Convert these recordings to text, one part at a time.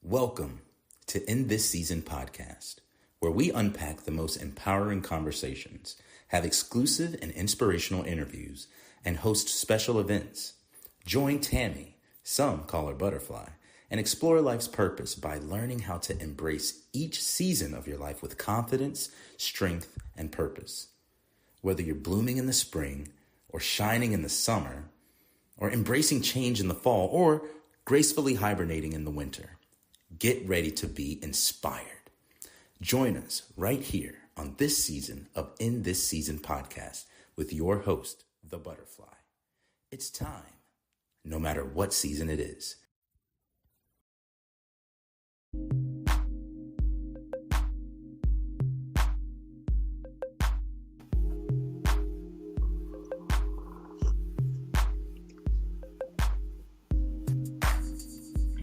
Welcome to In This Season podcast, where we unpack the most empowering conversations, have exclusive and inspirational interviews, and host special events. Join Tammy, some call her Butterfly, and explore life's purpose by learning how to embrace each season of your life with confidence, strength, and purpose. Whether you're blooming in the spring, or shining in the summer, or embracing change in the fall, or gracefully hibernating in the winter, get ready to be inspired. Join us right here on this season of In This Season podcast with your host, the Butterfly. It's time, no matter what season it is.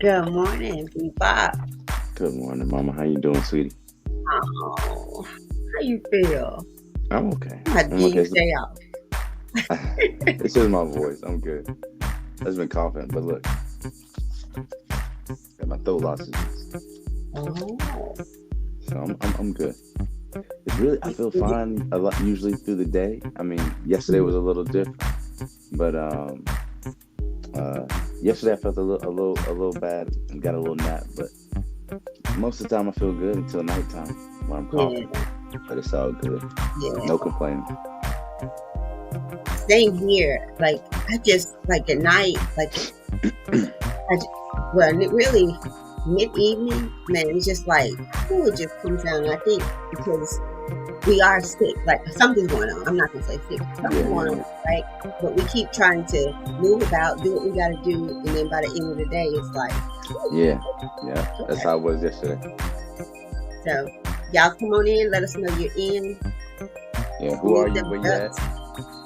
Good morning, Bebop. Good morning, Mama. How you doing, sweetie? Oh, how you feel? I'm okay. I give you day off. It's just my voice. I'm good. I've just been coughing, but look, got my throat lozenges, Oh, so I'm good. It's really I feel fine a lot usually through the day. I mean, yesterday was a little different, but yesterday I felt a little bad and got a little nap, but most of the time I feel good until nighttime when I'm coughing. yeah, But it's all good. yeah. No complaining. Same here. Like I just like at night, really mid-evening, man. It's just like it just comes down. I think because we are sick, like something's going on. I'm not gonna say sick, something's going on, right? But we keep trying to move about, do what we got to do, and then by the end of the day, it's like, Yeah. That's how it was yesterday. so y'all come on in, let us know you're in. Yeah, who are you? Where you at?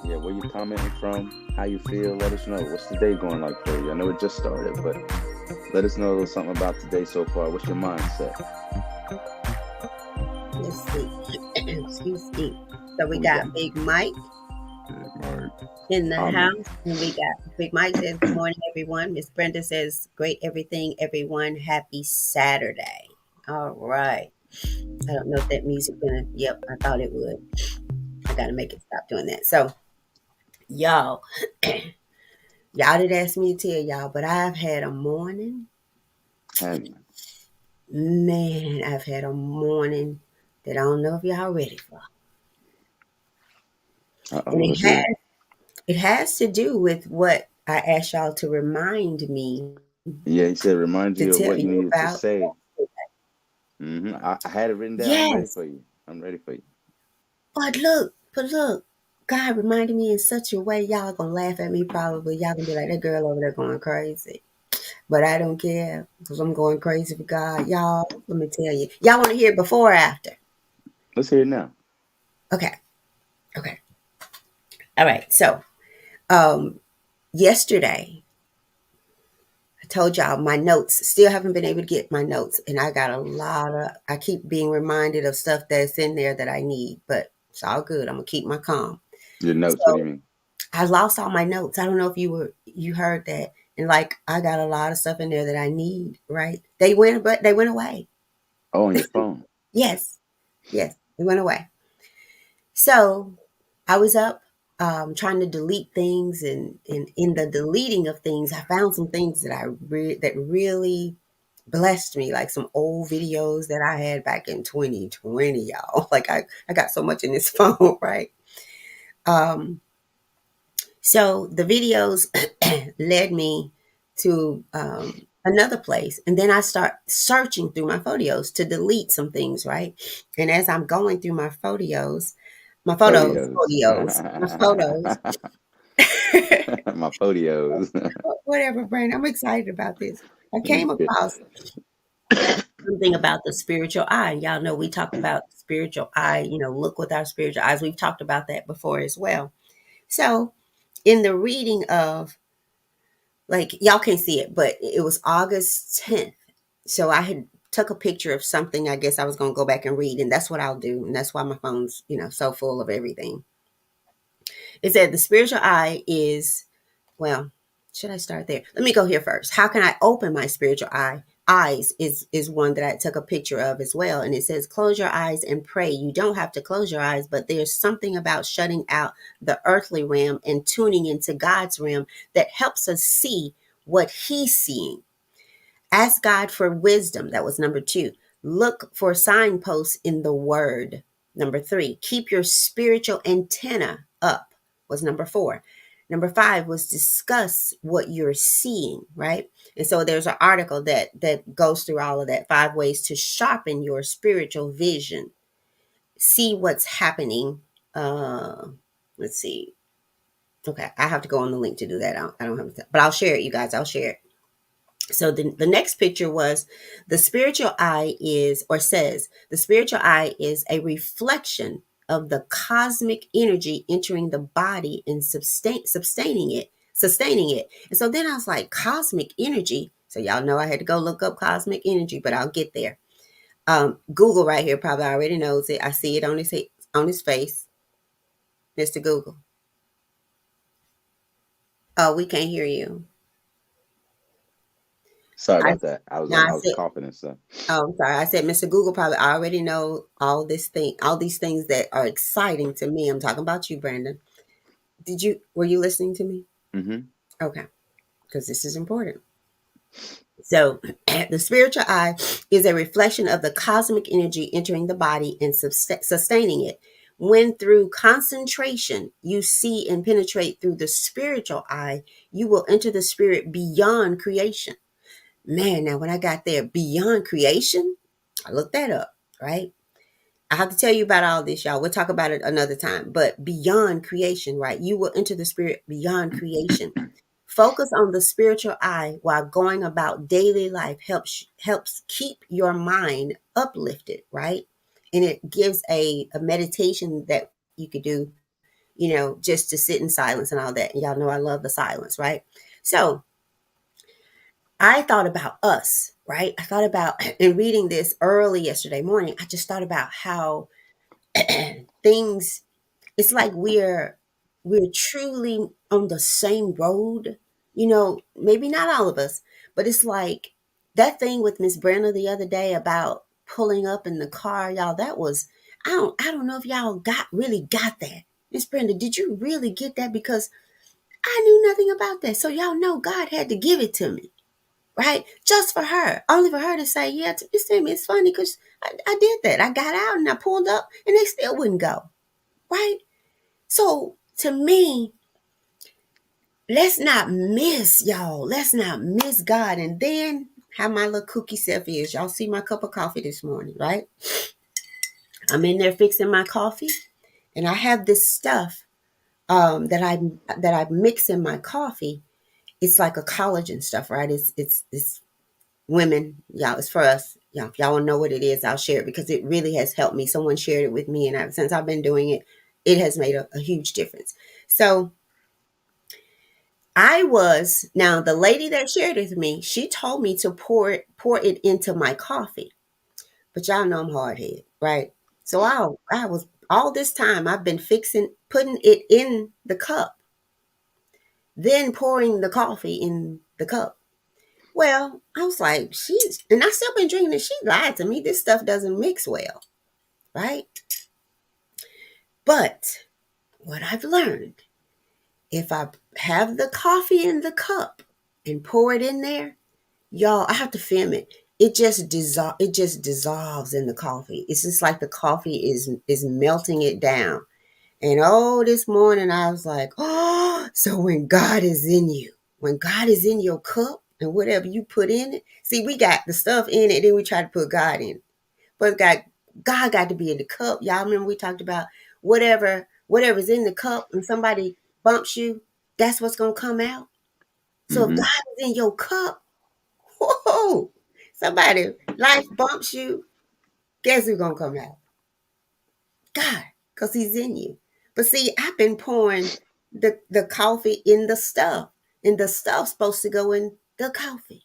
Yeah, where you commenting from? How you feel? Let us know. What's the day going like for you? I know it just started, but let us know something about today so far. What's your mindset? Let's see. Excuse me. So we got Big Mike in the house, and we got Big Mike says, "Good morning, everyone." Miss Brenda says, "Great everything, everyone. Happy Saturday." All right. I don't know if that music gonna. Yep, I thought it would. I gotta make it stop doing that. So, y'all did ask me to tell y'all, but I've had a morning. Have you? Man, I've had a morning that I don't know if y'all ready for. And it has to do with what I asked y'all to remind me. Yeah, he said remind you of what you needed to say. Mm-hmm. I had it written down. Yes. I'm ready for you. But look, God reminded me in such a way, y'all gonna laugh at me probably. Y'all gonna be like, that girl over there going crazy. But I don't care because I'm going crazy for God. Y'all, let me tell you. Y'all want to hear it before or after? Let's hear it now. Okay. All right. So, yesterday, I told y'all my notes. Still haven't been able to get my notes. And I got I keep being reminded of stuff that's in there that I need. But it's all good. I'm going to keep my calm. Your notes, what do you mean? I lost all my notes. I don't know if you heard that. And like, I got a lot of stuff in there that I need, right? They went away. Oh, on your phone? Yes, they went away. So I was up trying to delete things, and in the deleting of things, I found some things that that really blessed me, like some old videos that I had back in 2020, y'all. Like I got so much in this phone, right? So the videos led me to another place. And then I start searching through my photos to delete some things, right? And as I'm going through my photos, my photos. My photos. Whatever, Brandon. I'm excited about this. I came across something about the spiritual eye. Y'all know we talk about spiritual eye, look with our spiritual eyes. We've talked about that before as well. So in the reading of, like, y'all can't see it, but it was August 10th. So I had took a picture of something I guess I was going to go back and read, and that's what I'll do. And that's why my phone's, so full of everything. It said the spiritual eye is, well, should I start there? Let me go here first. How can I open my spiritual eye? eyes is one that I took a picture of as well. And it says, close your eyes and pray. You don't have to close your eyes, but there's something about shutting out the earthly realm and tuning into God's realm that helps us see what he's seeing. Ask God for wisdom. That was number 2. Look for signposts in the word. Number 3, keep your spiritual antenna up was number 4. Number 5 was discuss what you're seeing, right? And so there's an article that goes through all of that. 5 ways to sharpen your spiritual vision. See what's happening. Let's see. Okay, I have to go on the link to do that. I don't have to, but I'll share it, you guys. I'll share it. So the next picture was the spiritual eye is, or says, the spiritual eye is a reflection of the cosmic energy entering the body and sustaining it. And so then I was like, cosmic energy. So y'all know I had to go look up cosmic energy, but I'll get there. Google right here probably already knows it. I see it on his face. Mr. Google. Oh, we can't hear you. Sorry about that. I was coughing and stuff. Oh, I'm sorry. I said Mr. Google probably already know all these things that are exciting to me. I'm talking about you, Brandon. Were you listening to me? Mm-hmm. Okay, because this is important. So the spiritual eye is a reflection of the cosmic energy entering the body and sustaining it. When through concentration, you see and penetrate through the spiritual eye, you will enter the spirit beyond creation. Man, now when I got there, beyond creation, I looked that up, right? I have to tell you about all this, y'all. We'll talk about it another time. But beyond creation, right? You will enter the spirit beyond creation. Focus on the spiritual eye while going about daily life helps keep your mind uplifted, right? And it gives a meditation that you could do, just to sit in silence and all that. And y'all know I love the silence, right? So I thought about us, right? I thought about, in reading this early yesterday morning, I just thought about how things, it's like we're truly on the same road, maybe not all of us, but it's like that thing with Miss Brenda the other day about pulling up in the car, y'all, that was, I don't know if y'all really got that. Miss Brenda, did you really get that? Because I knew nothing about that. So y'all know God had to give it to me. Right? Just for her. Only for her to say, yeah, it's funny because I did that. I got out and I pulled up and they still wouldn't go. Right? So to me, let's not miss, y'all. Let's not miss God. And then how my little kooky self is. Y'all see my cup of coffee this morning, right? I'm in there fixing my coffee. And I have this stuff that I mix in my coffee. It's like a collagen stuff, right? It's women, y'all, it's for us. Y'all, if y'all want to know what it is, I'll share it because it really has helped me. Someone shared it with me, and since I've been doing it, it has made a huge difference. So now the lady that shared it with me, she told me to pour it into my coffee. But y'all know I'm hard headed, right? So I was all this time I've been putting it in the cup, then pouring the coffee in the cup. Well, I was like, and I still been drinking it. She lied to me. This stuff doesn't mix well, right? But what I've learned, if I have the coffee in the cup and pour it in there, y'all, I have to film it. It just dissolves in the coffee. It's just like the coffee is melting it down. And this morning I was like, so when God is in your cup and whatever you put in it, see, we got the stuff in it, then we try to put God in it. But God got to be in the cup. Y'all remember we talked about whatever's in the cup and somebody bumps you, that's what's going to come out. So if God is in your cup, whoa, somebody life bumps you, guess who's going to come out? God, because he's in you. But see, I've been pouring the coffee in the stuff, and the stuff's supposed to go in the coffee.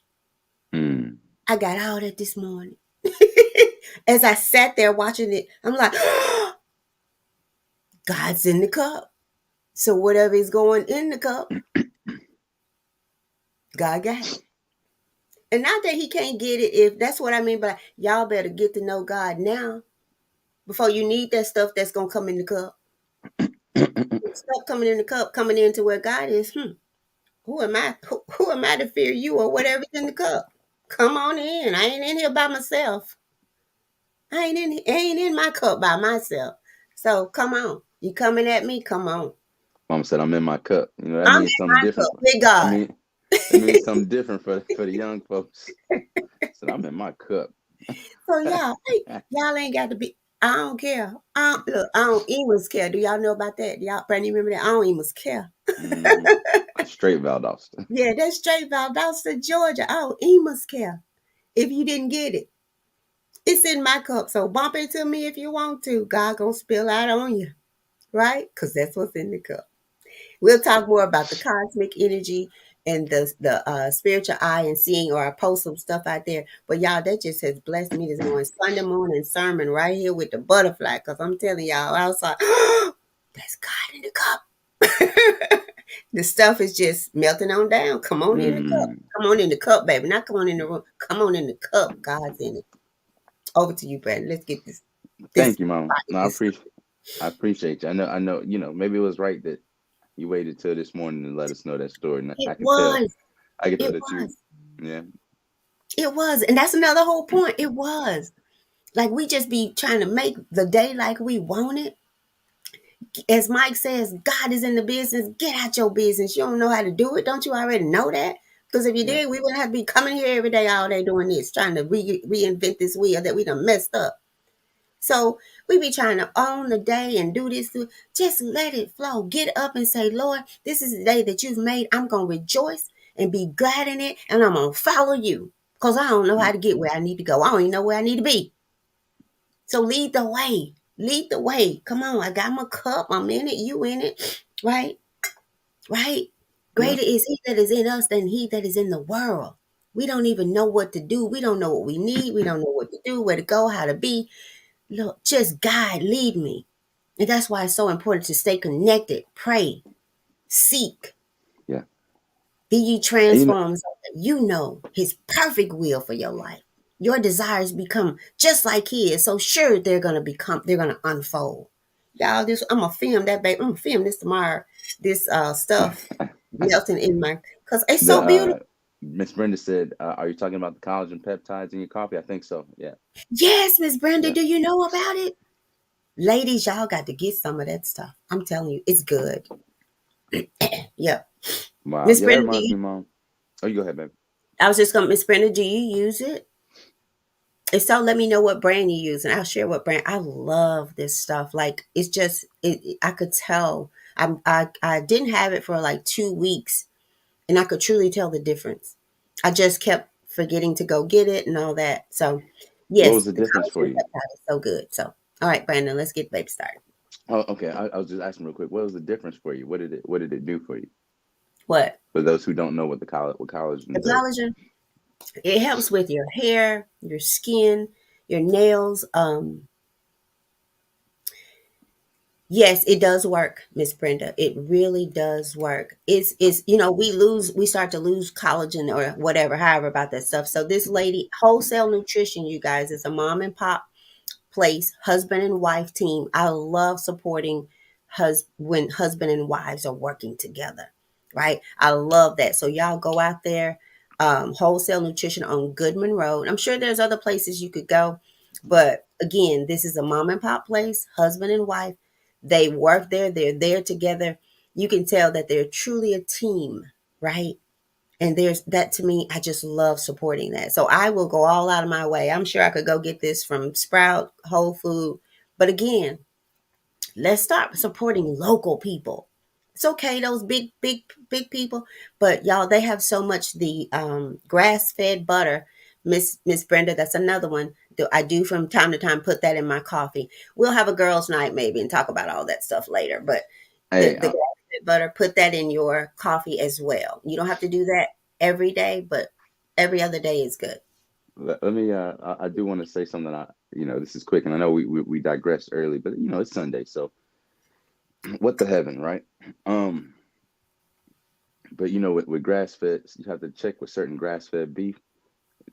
I got all that this morning. As I sat there watching it, I'm like, God's in the cup. So whatever is going in the cup, God got it. And not that he can't get it, if that's what I mean, but y'all better get to know God now before you need that stuff that's gonna come in the cup. Stuff coming in the cup, coming into where God is. Who am I? Who am I to fear you or whatever's in the cup? Come on in. I ain't in here by myself. I ain't in my cup by myself. So come on. You coming at me? Come on. Mom said, "I'm in my cup." You know, that I'm in means something my different. cup with I God. mean, it means something different for the young folks. Said, "I'm in my cup." So y'all ain't got to be. I don't care. Look, I don't even care. Do y'all know about that? Do y'all, Brandy, remember that? I don't even care. Mm-hmm. Straight Valdosta. Yeah, that's straight Valdosta, Georgia. I don't even care if you didn't get it. It's in my cup, so bump into me if you want to. God gonna spill out on you, right? Because that's what's in the cup. We'll talk more about the cosmic energy and the spiritual eye and seeing, or I post some stuff out there. But y'all, that just has blessed me this morning. Sunday morning sermon right here with the butterfly, because I'm telling y'all, I was like, that's God in the cup. The stuff is just melting on down. Come on in the cup. Come on in the cup, baby. Not come on in the room. Come on in the cup. God's in it. Over to you, Brandon. Let's get this. Thank you, Mom. No, I appreciate you. I know. You know, maybe it was right that you waited till this morning to let us know that story. And It I can tell. was. I can tell It that you. was. Yeah. It was. And that's another whole point. It was. Like we just be trying to make the day like we want it. As Mike says, God is in the business. Get out your business. You don't know how to do it. Don't you already know that? Because if you did, we wouldn't have to be coming here every day, all day doing this, trying to reinvent this wheel that we done messed up. So we be trying to own the day and do this. Just let it flow. Get up and say, Lord, this is the day that you've made. I'm going to rejoice and be glad in it. And I'm going to follow you because I don't know how to get where I need to go. I don't even know where I need to be. So lead the way. Lead the way. Come on. I got my cup. I'm in it. You in it. Right? Right? Greater is he that is in us than he that is in the world. We don't even know what to do. We don't know what we need. We don't know what to do, where to go, how to be. Look, just guide, lead me. And that's why it's so important to stay connected, pray, seek. Yeah. Be ye And you know, transformed so that you know his perfect will for your life. Your desires become just like his. So sure they're gonna unfold. Y'all, I'm gonna film that baby. I'm gonna film this tomorrow. This stuff melting in my, because it's so beautiful. Miss Brenda said, "Are you talking about the collagen peptides in your coffee?" I think so. Yeah. Yes, Miss Brenda, Yeah. do you know about it? Ladies, y'all got to get some of that stuff. I'm telling you, it's good. Yeah. Wow. Miss Yeah, that Brenda, reminds me, Mom. Oh, you go ahead, baby. I was just going to, Miss Brenda, do you use it? If so, let me know what brand you use and I'll share what brand. I love this stuff. Like, it's just, I could tell. I didn't have it for like 2 weeks and I could truly tell the difference. I just kept forgetting to go get it and all that. So, What yes, was the the difference for collagen you? peptide is so good. So, all right, Brandon, let's get the baby started. Oh, okay. I was just asking real quick. What was the difference for you? What did it do for you? What? For those who don't know what what The collagen does. collagen, it helps with your hair, your skin, your nails. Yes, it does work, Miss Brenda. It really does work. It's we start to lose collagen or whatever, however about that stuff. So this lady, Wholesale Nutrition, you guys, is a mom and pop place, husband and wife team. I love supporting when husband and wives are working together, right? I love that. So y'all go out there, Wholesale Nutrition on Goodman Road. I'm sure there's other places you could go, but again, this is a mom and pop place, husband and wife. They work there. They're there together. You can tell that they're truly a team, right? And there's that, to me, I just love supporting that. So I will go all out of my way. I'm sure I could go get this from Sprout, Whole Food. But again, let's start supporting local people. It's okay, those big people, but y'all, they have so much. The grass-fed butter, Miss Brenda, that's another one that I do from time to time. Put that in my coffee. We'll have a girls' night maybe and talk about all that stuff later. But Hey, the grass-fed butter, put that in your coffee as well. You don't have to do that every day, but every other day is good. let me. I do want to say something. This is quick, and I know we digressed early, but it's Sunday, so what the heaven, right? But with grass fed, you have to check with certain grass fed beef.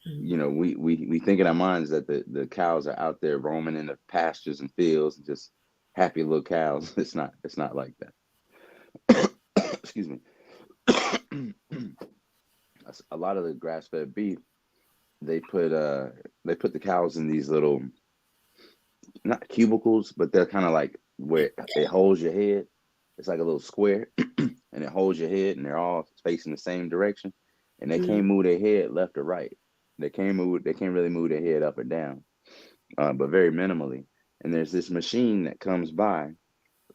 You know, we think in our minds that the cows are out there roaming in the pastures and fields, and just happy little cows. It's not like that. Excuse me. A lot of the grass fed beef, they put they put the cows in these little, not cubicles, but they're kind of like where it holds your head. It's like a little square, and it holds your head, and they're all facing the same direction, and they can't move their head left or right. They can't move. They can't really move their head up or down, but very minimally. And there's this machine that comes by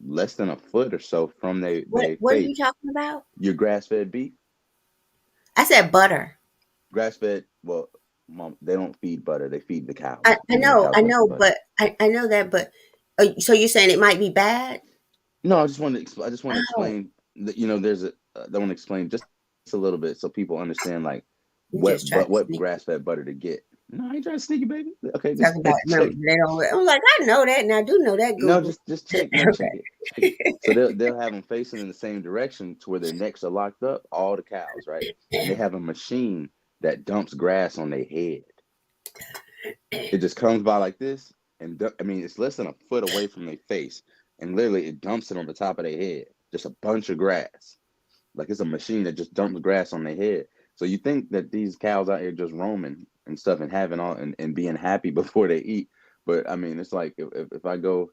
less than a foot or so from their What are you face. talking about? Your grass fed beef, I said butter. grass fed. Well, mom, they don't feed butter. They feed the cows, and then the I cows make the know, butter. but I know that, but so you're saying it might be bad? No, I just want to. I just want to Oh, explain that, you know, there's a. I want to explain just a little bit so people understand like you just tried to what sneak grass fed butter to get. No, I ain't trying to sneak it, baby. Okay, talking just about check. remember they don't. I'm like I know that, and I do know that No, Google. just check. No, check it. Check it. So they'll have them facing in the same direction to where their necks are locked up. All the cows, right? And they have a machine that dumps grass on their head. It just comes by like this, and I mean, it's less than a foot away from their face, and literally it dumps it on the top of their head, just a bunch of grass. Like it's a machine that just dumps grass on their head. So you think that these cows out here just roaming and stuff and having all and being happy before they eat, but I mean, it's like if I go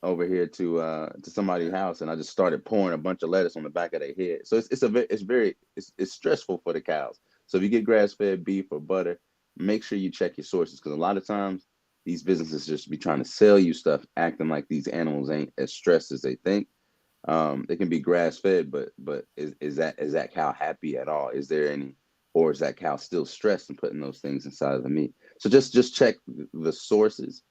over here to somebody's house and I just started pouring a bunch of lettuce on the back of their head. So it's stressful for the cows. So if you get grass fed beef or butter, make sure you check your sources, because a lot of times these businesses just be trying to sell you stuff, acting like these animals ain't as stressed as they think. They can be grass fed, but is that cow happy at all? Is there any, or is that cow still stressed and putting those things inside of the meat? So just check the sources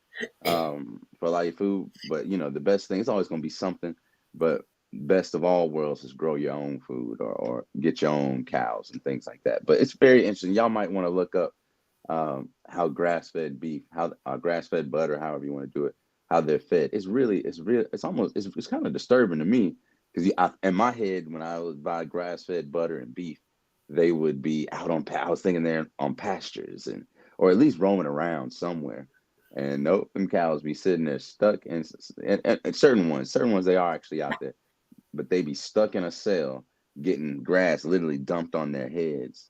for a lot of your food. But you know, the best thing, it's always going to be something, but best of all worlds is grow your own food, or get your own cows and things like that. But it's very interesting. Y'all might want to look up how grass-fed beef, how grass-fed butter, however you want to do it, how they're fed. It's kind of disturbing to me, because in my head, when I would buy grass-fed butter and beef, they would be out on I was thinking they're on pastures, and or at least roaming around somewhere. And nope, them cows be sitting there stuck and certain ones they are actually out there, but they be stuck in a cell getting grass literally dumped on their heads,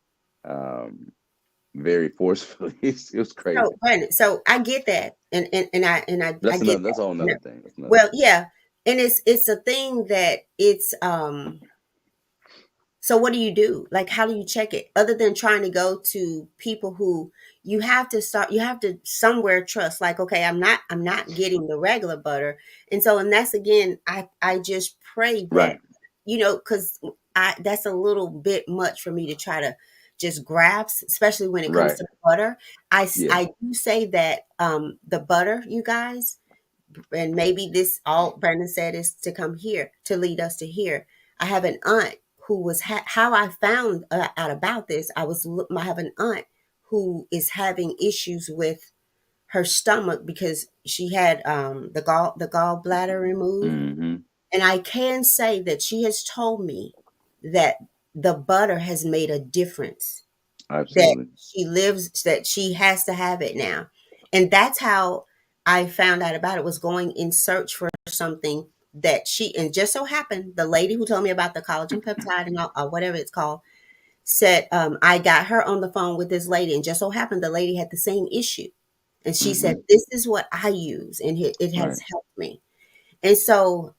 very forcefully. It was So crazy. Brandon, so I get that, I get That's a whole that. nother thing. That's another Well, thing. yeah, and it's a thing that it's so what do you do? Like how do you check it? Other than trying to go to people who you have to somewhere trust, like, okay, I'm not getting the regular butter. And that's again, I just pray that, Right, because I that's a little bit much for me to try to just grasp, especially when it comes right. to butter. Yeah. I do say that the butter, you guys, and maybe this all Brandon said is to come here to lead us to here. I have an aunt who was how I found out about this. I have an aunt who is having issues with her stomach because she had the gallbladder removed, Mm-hmm. and I can say that she has told me that the butter has made a difference, that Absolutely. that she has to have it now. And that's how I found out about it, was going in search for something that and just so happened, the lady who told me about the collagen peptide and all, or whatever it's called, said, I got her on the phone with this lady, and just so happened the lady had the same issue. And she Mm-hmm. said, this is what I use, and it has Right. helped me. And so,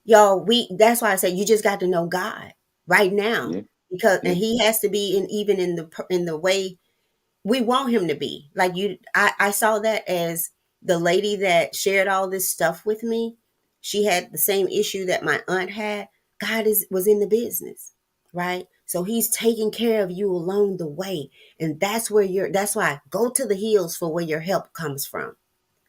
y'all, that's why I say you just got to know God right now, Yeah. because and Yeah. he has to be in, even in the way we want him to be. Like I saw that as the lady that shared all this stuff with me, she had the same issue that my aunt had. God was in the business, right? So he's taking care of you along the way. And that's why go to the hills for where your help comes from,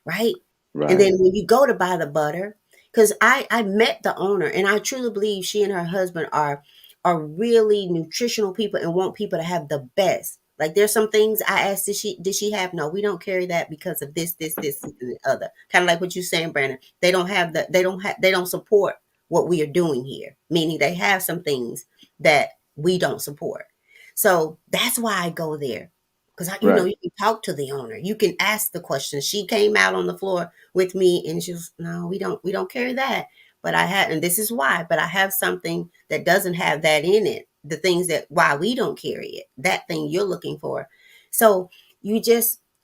right? And Right. then when you go to buy the butter, because I met the owner, and I truly believe she and her husband are really nutritional people and want people to have the best. Like there's some things I asked, did she have? No, we don't carry that because of this, and the other. Kind of like what you're saying, Brandon. They don't support what we are doing here. Meaning they have some things that we don't support. So that's why I go there. Because Right. you can talk to the owner. You can ask the question. She came out on the floor with me, and she was, no, we don't carry that. But I had, and this is why. But I have something that doesn't have that in it. The things that why we don't carry it. That thing you're looking for. So you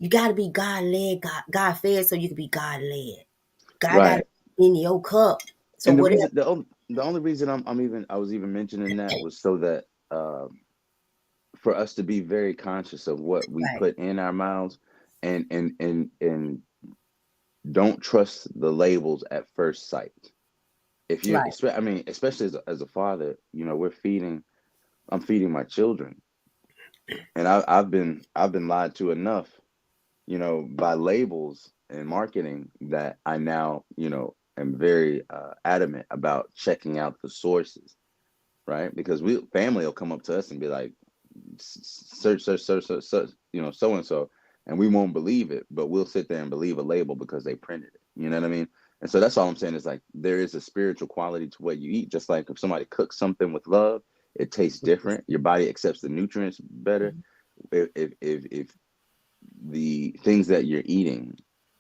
got to be God led, God fed, so you can be God led. God got Right. it in your cup. So And the whatever. reason, the only reason I was even mentioning that was so that for us to be very conscious of what we Right, put in our mouths, and don't trust the labels at first sight. If you, right, I mean, especially as a father, I'm feeding my children, and I've been lied to enough, by labels and marketing, that I now, am very adamant about checking out the sources, right? Because family will come up to us and be like, search, so and so, and we won't believe it, but we'll sit there and believe a label because they printed it. You know what I mean? And so that's all I'm saying is, like, there is a spiritual quality to what you eat. Just like if somebody cooks something with love, it tastes different. Your body accepts the nutrients better. If the things that you're eating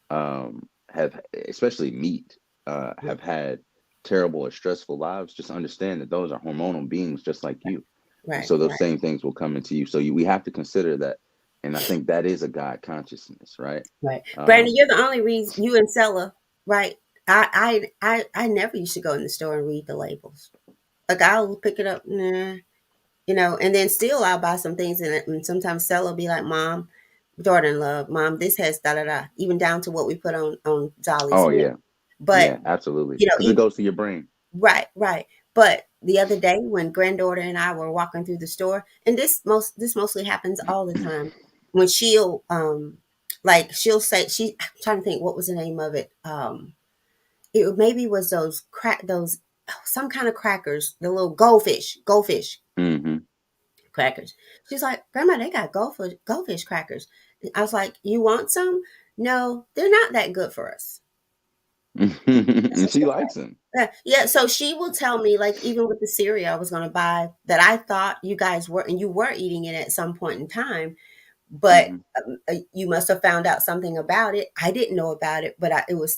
have, especially meat, have had terrible or stressful lives, just understand that those are hormonal beings just like you. And right, so those right, same things will come into you. So we have to consider that. And I think that is a God consciousness, right? right. Brandon, Um, you're the only reason you and Sella, right? I never used to go in the store and read the labels. Like I'll pick it up, nah, and then still I'll buy some things and sometimes Sella will be like, Mom, daughter in love, Mom, this has da da da, even down to what we put on Dolly's oh, milk. yeah. But Yeah, absolutely. Because it even goes to your brain. right, right. But the other day when granddaughter and I were walking through the store, and this mostly happens all the time, when she'll say I'm trying to think what was the name of it. It maybe was those some kind of crackers, the little goldfish Hmm. crackers. She's like, Grandma, they got goldfish crackers. I was like, you want some? No, they're not that good for us. That's And what she she was likes them. yeah, so she will tell me, like, even with the cereal I was going to buy that I thought you guys were, and you were eating it at some point in time, but Hmm. you must have found out something about it. I didn't know about it, but it was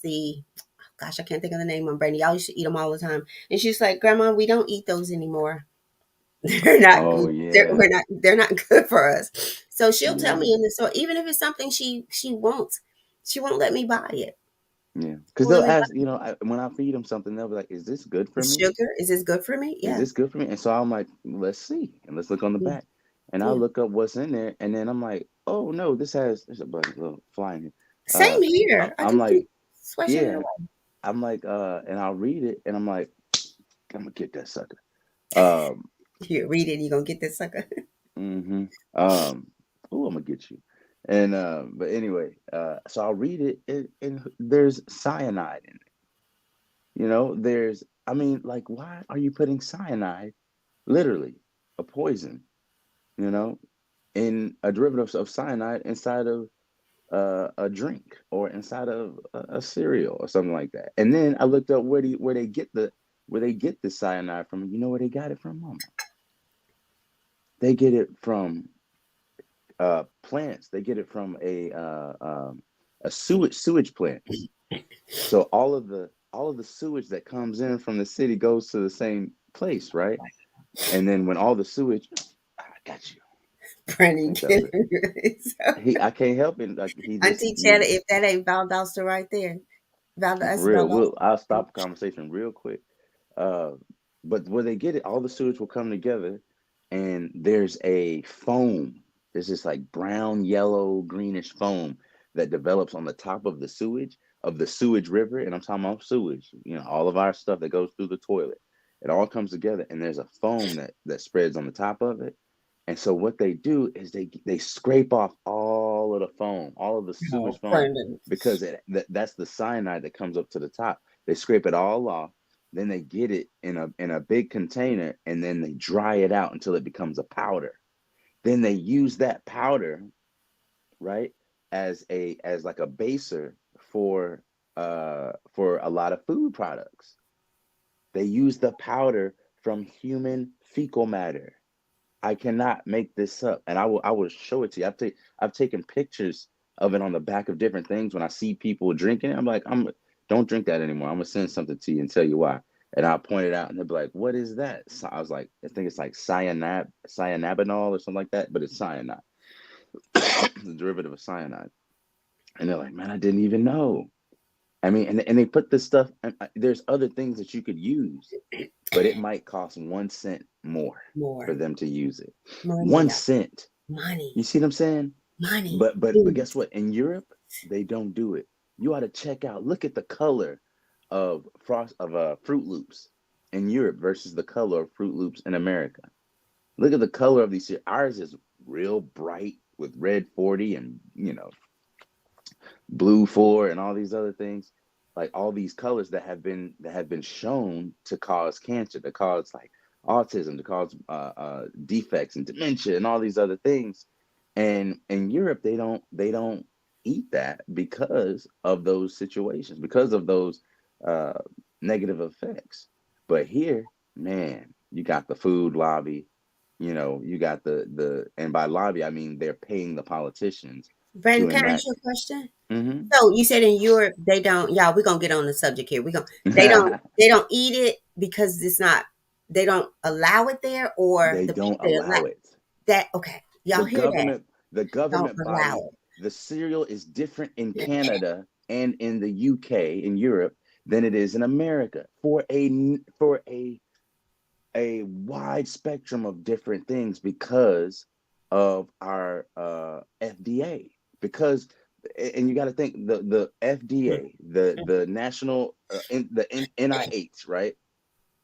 gosh, I can't think of the name on Brandy. Y'all used to eat them all the time. And she's like, Grandma, we don't eat those anymore. They're not Oh, good. yeah. They're not good for us. So she'll tell Yeah. me in the store, even if it's something she won't let me buy it. Yeah. She Because won't they'll let me buy ask, when I feed them something, they'll be like, is this good the for me? sugar. Is this good for me? Is Yeah. this good for me? And so I'm like, let's see. And let's look on the Yeah. back. And I'll Yeah. look up what's in there. And then I'm like, oh, no, there's a bug, little fly in here. Same here. I I'm think like, swashing it yeah. away. I'm like, and I'll read it. And I'm like, I'm going to get that sucker. Um, You read it, you're gonna get this sucker. hmm oh, I'm going to get you. And, but anyway, so I'll read it. And there's cyanide in it. I mean, like, why are you putting cyanide, literally a poison, you know, in a derivative of cyanide inside of a drink or inside of a cereal or something like that? And then I looked up where they get the cyanide from. You know where they got it from, Mama? They get it from plants. They get it from a sewage plant. So all of the sewage that comes in from the city goes to the same place, right? And then when all the sewage, I got you. I Brandon, can't help it. so, I can't help it. Like, he just Auntie Cheddar, if that ain't Valdosta right there, for that's real. Valdosta. I'll stop the conversation real quick. Uh, but where they get it, all the sewage will come together, and there's a foam. There's this like brown, yellow, greenish foam that develops on the top of the sewage river. And I'm talking about sewage, all of our stuff that goes through the toilet. It all comes together, and there's a foam that spreads on the top of it. And so what they do is they scrape off all of the foam, all of the Oh, sewage foam, Brandon. because that's the cyanide that comes up to the top. They scrape it all off, then they get it in a big container, and then they dry it out until it becomes a powder. Then they use that powder, right, as like a baser for a lot of food products. They use the powder from human fecal matter. I cannot make this up. And I will show it to you. I've taken pictures of it on the back of different things. When I see people drinking it, I'm like, don't drink that anymore. I'm gonna send something to you and tell you why. And I'll point it out and they'll be like, what is that? So I was like, I think it's like cyanabinol or something like that, but it's cyanide. The derivative of cyanide. And they're like, man, I didn't even know. I mean, and they put this stuff, and there's other things that you could use, but it might cost 1 cent more for them to use it. Money, 1 cent. money, You see what I'm saying? money. But guess what? In Europe, they don't do it. You ought to check out. Look at the color of Fruit Loops in Europe versus the color of Fruit Loops in America. Look at the color of these. Ours is real bright with red 40 and blue 4 and all these other things, like all these colors that have been shown to cause cancer, to cause like autism, to cause defects and dementia and all these other things. And in Europe, they don't eat that because of those situations, because of those negative effects. But here, man, you got the food lobby, you got and by lobby I mean they're paying the politicians Brandon, to can I enact. ask you a question? Mm-hmm. So you said in Europe they don't. Yeah, we're gonna get on the subject here. They don't eat it because it's not. They don't allow it there, or They the don't people that allow allow it. that. Okay, y'all The hear that? government, the Don't government allow body, the cereal is different in Canada and in the UK, in Europe, than it is in America for a wide spectrum of different things because of our FDA. Because, and you got to think the it. FDA, the national NIH, right?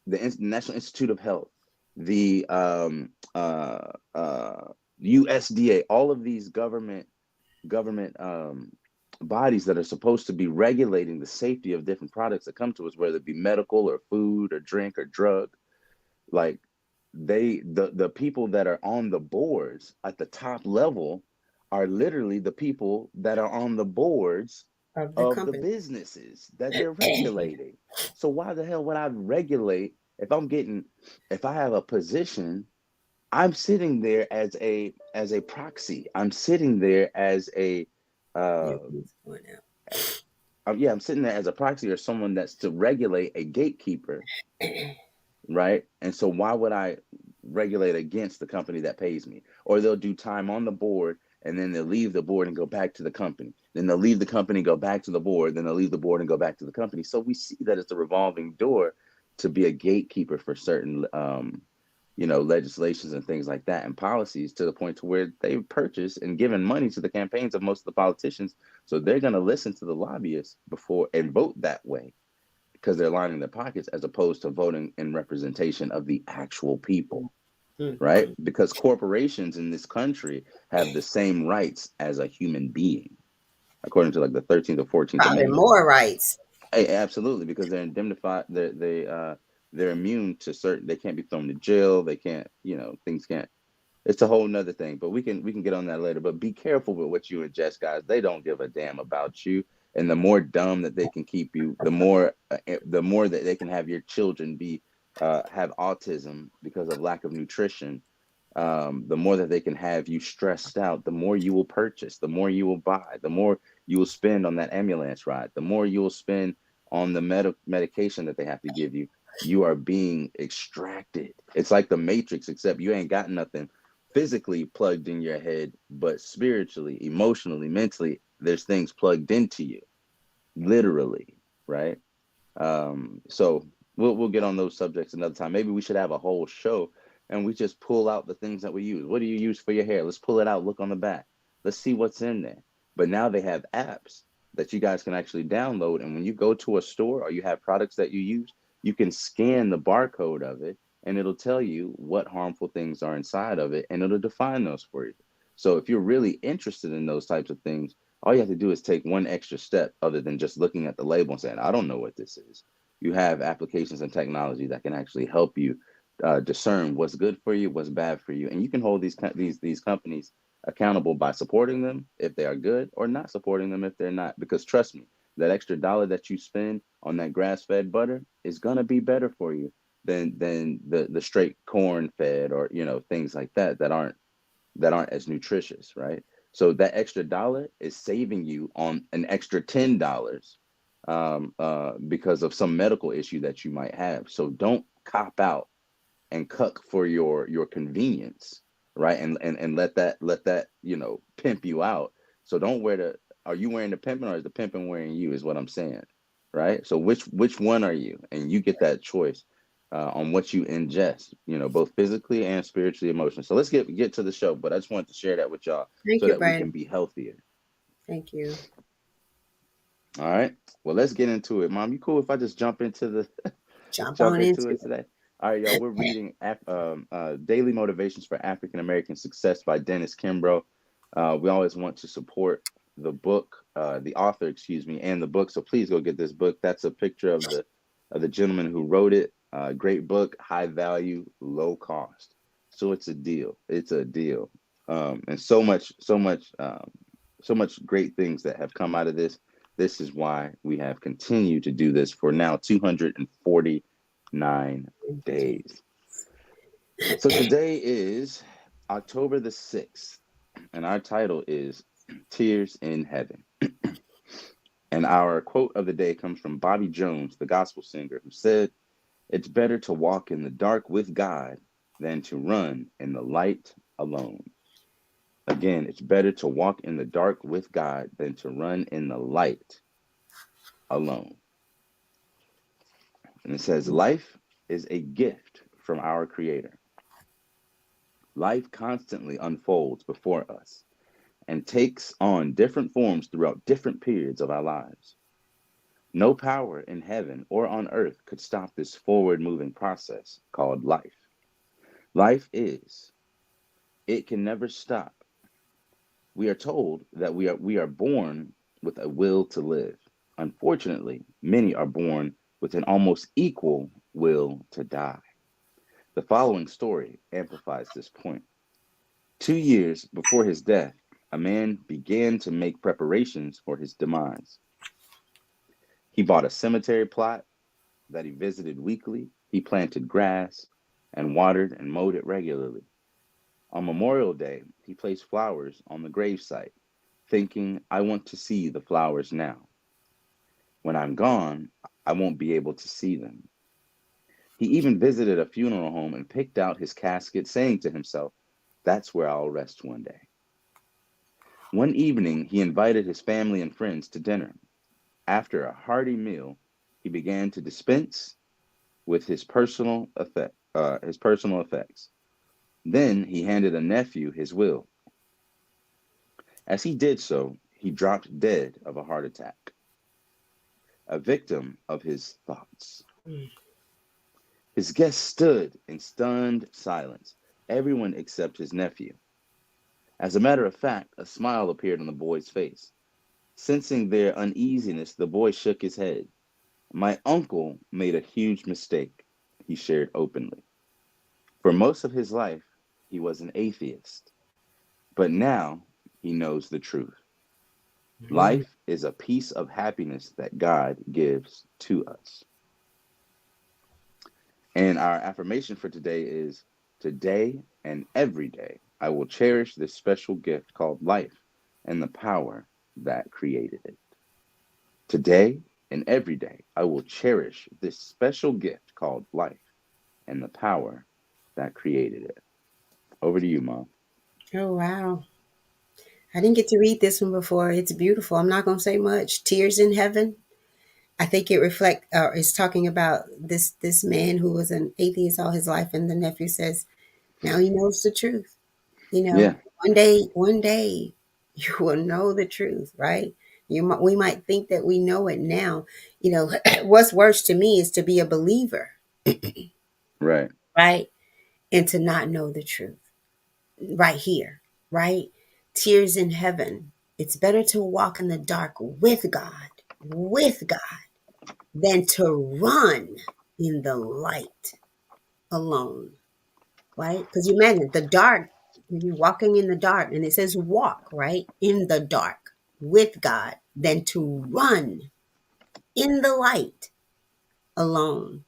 The National Institute of Health, the USDA, all of these government bodies that are supposed to be regulating the safety of different products that come to us, whether it be medical or food or drink or drug, like the people that are on the boards at the top level are literally the people that are on the boards Of the of the company. businesses that they're regulating. So why the hell would I regulate if I have a position? I'm sitting there as a proxy. I'm sitting there as a I'm sitting there as a proxy or someone that's to regulate a gatekeeper, right? And so why would I regulate against the company that pays me? Or they'll do time on the board and then they'll leave the board and go back to the company. Then they'll leave the company, go back to the board, then they'll leave the board and go back to the company. So we see that it's a revolving door to be a gatekeeper for certain legislations and things like that and policies, to the point to where they've purchased and given money to the campaigns of most of the politicians. So they're going to listen to the lobbyists before and vote that way, because they're lining their pockets as opposed to voting in representation of the actual people, right? Because corporations in this country have the same rights as a human being, according to like the 13th or 14th Probably Amendment. more rights. Absolutely, because they're indemnified. They're immune to certain. They can't be thrown to jail. They can't. Things can't. It's a whole nother thing. But we can get on that later. But be careful with what you ingest, guys. They don't give a damn about you. And the more dumb that they can keep you, the more that they can have your children have autism because of lack of nutrition. The more that they can have you stressed out, the more you will purchase, the more you will buy, the more you will spend on that ambulance ride, the more you will spend on the medication that they have to give you. You are being extracted. It's like the Matrix, except you ain't got nothing physically plugged in your head, but spiritually, emotionally, mentally, there's things plugged into you, literally, right? So we'll get on those subjects another time. Maybe we should have a whole show and we just pull out the things that we use. What do you use for your hair? Let's pull it out. Look on the back. Let's see what's in there. But now they have apps that you guys can actually download. And when you go to a store or you have products that you use, you can scan the barcode of it and it'll tell you what harmful things are inside of it and it'll define those for you. So if you're really interested in those types of things, all you have to do is take one extra step other than just looking at the label and saying, I don't know what this is. You have applications and technology that can actually help you discern what's good for you, what's bad for you. And you can hold these companies accountable by supporting them if they are good or not supporting them if they're not. Because trust me, that extra dollar that you spend on that grass-fed butter is going to be better for you than the straight corn fed, or things like that aren't as nutritious, right? So that extra dollar is saving you on an extra $10, because of some medical issue that you might have. So don't cop out and cuck for your convenience, right? And let that pimp you out. So don't wear the are you wearing the pimping, or is the pimping wearing you, is what I'm saying, right? So which one are you? And you get that choice on what you ingest, both physically and spiritually, emotionally. So let's get to the show, but I just wanted to share that with y'all Thank so you, that we can Brandon. be healthier. Thank you. All right, well, let's get into it. Mom, you cool if I just jump into Jump jump on into into it today? All right, y'all. We're reading Daily Motivations for African American Success by Dennis Kimbro. We always want to support the book, the author, excuse me, and the book. So please go get this book. That's a picture of the gentleman who wrote it. Great book, high value, low cost. So it's a deal. It's a deal. And so much great things that have come out of this. This is why we have continued to do this for now 249 days. So today is October the 6th, and our title is Tears in Heaven. And our quote of the day comes from Bobby Jones, the gospel singer, who said, "It's better to walk in the dark with God than to run in the light alone." Again, it's better to walk in the dark with God than to run in the light alone. And it says, life is a gift from our Creator. Life constantly unfolds before us and takes on different forms throughout different periods of our lives. No power in heaven or on earth could stop this forward-moving process called life. Life is. It can never stop. We are told that we are born with a will to live. Unfortunately, many are born with an almost equal will to die. The following story amplifies this point. 2 years before his death, a man began to make preparations for his demise. He bought a cemetery plot that he visited weekly. He planted grass and watered and mowed it regularly. On Memorial Day, he placed flowers on the gravesite, thinking, "I want to see the flowers now. When I'm gone, I won't be able to see them." He even visited a funeral home and picked out his casket, saying to himself, "That's where I'll rest one day." One evening, he invited his family and friends to dinner. After a hearty meal, he began to dispense with his personal effects. Then he handed a nephew his will. As he did so, he dropped dead of a heart attack, a victim of his thoughts. His guests stood in stunned silence, everyone except his nephew. As a matter of fact, a smile appeared on the boy's face. Sensing their uneasiness, the boy shook his head. "My uncle made a huge mistake," he shared openly. "For most of his life, he was an atheist. But now he knows the truth. Life is a piece of happiness that God gives to us." And our affirmation for today is, today and every day, I will cherish this special gift called life and the power that created it. Today and every day, I will cherish this special gift called life and the power that created it. Over to you, Mom. Oh, wow. I didn't get to read this one before. It's beautiful. I'm not going to say much. Tears in Heaven. I think it is talking about this man who was an atheist all his life, and the nephew says, now he knows the truth. Yeah, One day, you will know the truth, right? We might think that we know it now. What's worse to me is to be a believer, right. right, and to not know the truth. Right here, right? Tears in Heaven. It's better to walk in the dark with God, than to run in the light alone, right? Because you imagine the dark, when you're walking in the dark, and it says walk, right? In the dark with God, than to run in the light alone.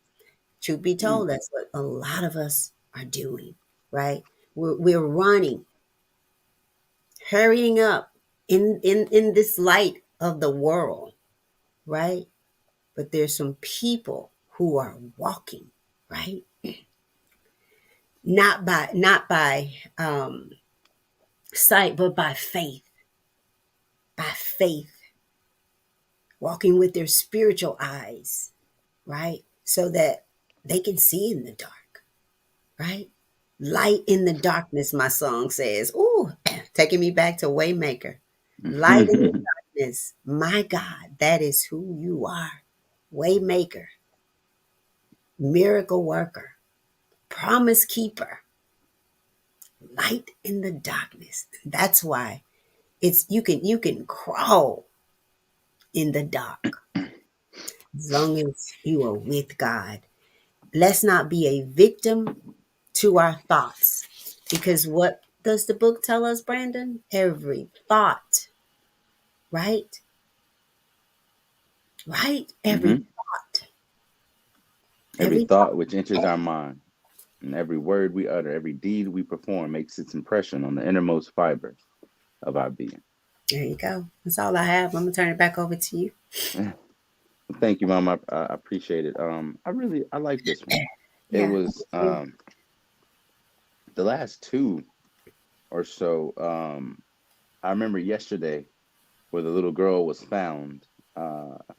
Truth be told, that's what a lot of us are doing, right? We're running, hurrying up in this light of the world, right? But there's some people who are walking, right? Not by sight, but by faith, walking with their spiritual eyes, right? So that they can see in the dark, right? Light in the darkness, my song says. Ooh, taking me back to Waymaker. Light in the darkness, my God, that is who you are. Waymaker, miracle worker, promise keeper, light in the darkness. That's why it's you can crawl in the dark as long as you are with God. Let's not be a victim to our thoughts. Because what does the book tell us, Brandon? Every thought, right? Right? Every thought. Every Every thought. thought which enters our mind, and every word we utter, every deed we perform makes its impression on the innermost fiber of our being. There you go. That's all I have. I'm gonna turn it back over to you. Thank you, Mom. I appreciate it. I like this one. It Yeah. was the last two or so. I remember yesterday where the little girl was found,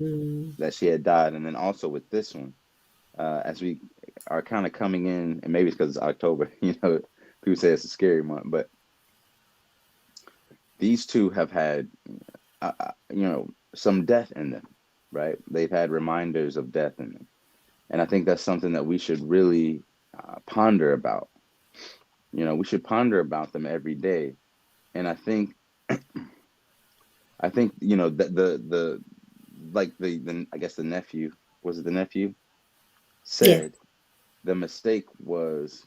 Mm, that she had died, and then also with this one, as we are kind of coming in, and maybe it's because it's October. People say it's a scary month, but these two have had, some death in them, right? They've had reminders of death in them, and I think that's something that we should really ponder about. We should ponder about them every day, and I think the like the I guess the nephew, was it the nephew, yeah. said the mistake was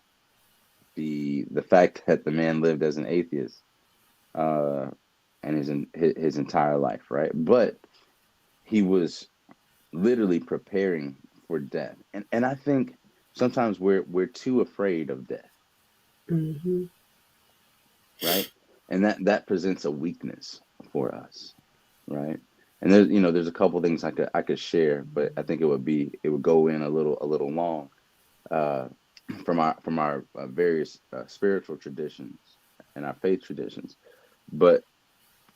the fact that the man lived as an atheist, uh, and his entire life, right? But he was literally preparing for death, and I think sometimes we're too afraid of death, Hmm. right? And that presents a weakness for us, right? And there's a couple things I could share, but I think it would go in a little long, uh, from our various spiritual traditions and our faith traditions. But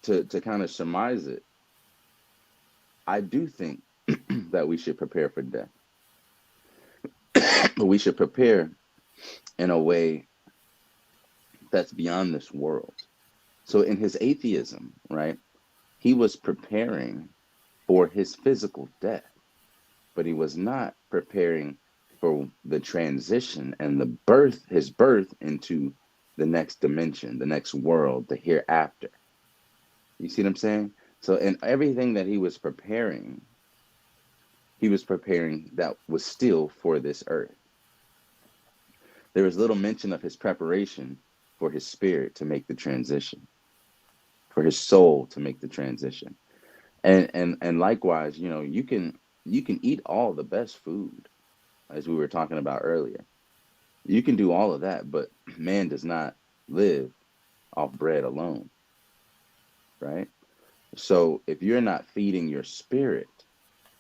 to kind of surmise it, I do think that we should prepare for death, but we should prepare in a way that's beyond this world. So in his atheism, right, he was preparing for his physical death, but he was not preparing for the transition and his birth into the next dimension, the next world, the hereafter. You see what I'm saying? So in everything that he was preparing that was still for this earth. There was little mention of his preparation for his spirit to make the transition, for his soul to make the transition. And likewise, you can eat all the best food, as we were talking about earlier. You can do all of that, but man does not live off bread alone, right? So if you're not feeding your spirit,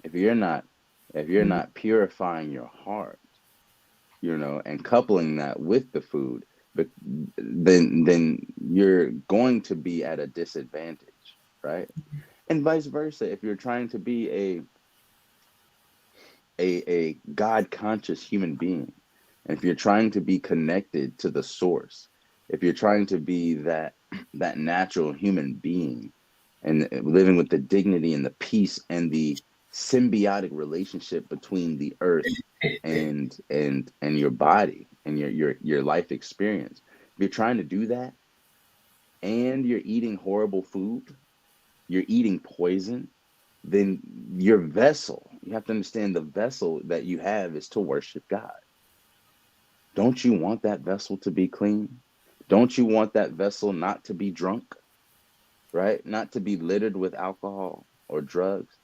if you're not if you're not purifying your heart, and coupling that with the food, but then you're going to be at a disadvantage, right? And vice versa. If you're trying to be a God conscious human being, and if you're trying to be connected to the source, if you're trying to be that natural human being, and living with the dignity and the peace and the symbiotic relationship between the earth and your body and your life experience, if you're trying to do that and you're eating horrible food, you're eating poison, then your vessel, you have to understand, the vessel that you have is to worship God. Don't you want that vessel to be clean? Don't you want that vessel not to be drunk, right? Not to be littered with alcohol or drugs?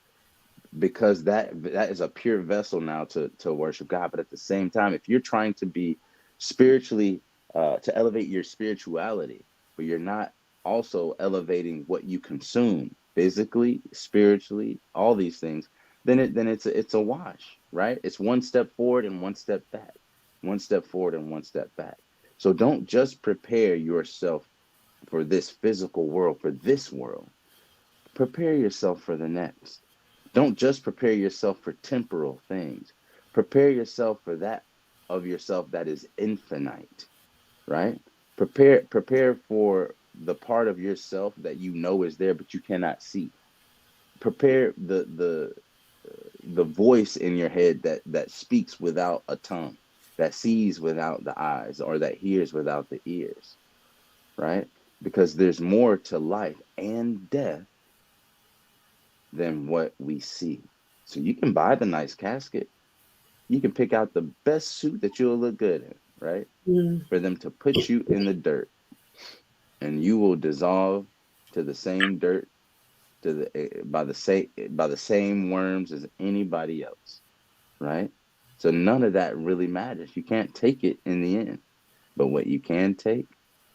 because that is a pure vessel now to worship God. But at the same time, if you're trying to be spiritually to elevate your spirituality, but you're not also elevating what you consume physically, spiritually, all these things, then it's a wash, right? It's one step forward and one step back, one step forward and one step back. So don't just prepare yourself for this physical world, for this world. Prepare yourself for the next. Don't just prepare yourself for temporal things. Prepare yourself for that of yourself that is infinite, right? Prepare for the part of yourself that you know is there but you cannot see. Prepare the voice in your head that speaks without a tongue, that sees without the eyes, or that hears without the ears, right? Because there's more to life and death than what we see. So you can buy the nice casket. You can pick out the best suit that you'll look good in, right? Mm. For them to put you in the dirt, and you will dissolve to the same dirt, to the by the same worms as anybody else, right? So none of that really matters. You can't take it in the end. But what you can take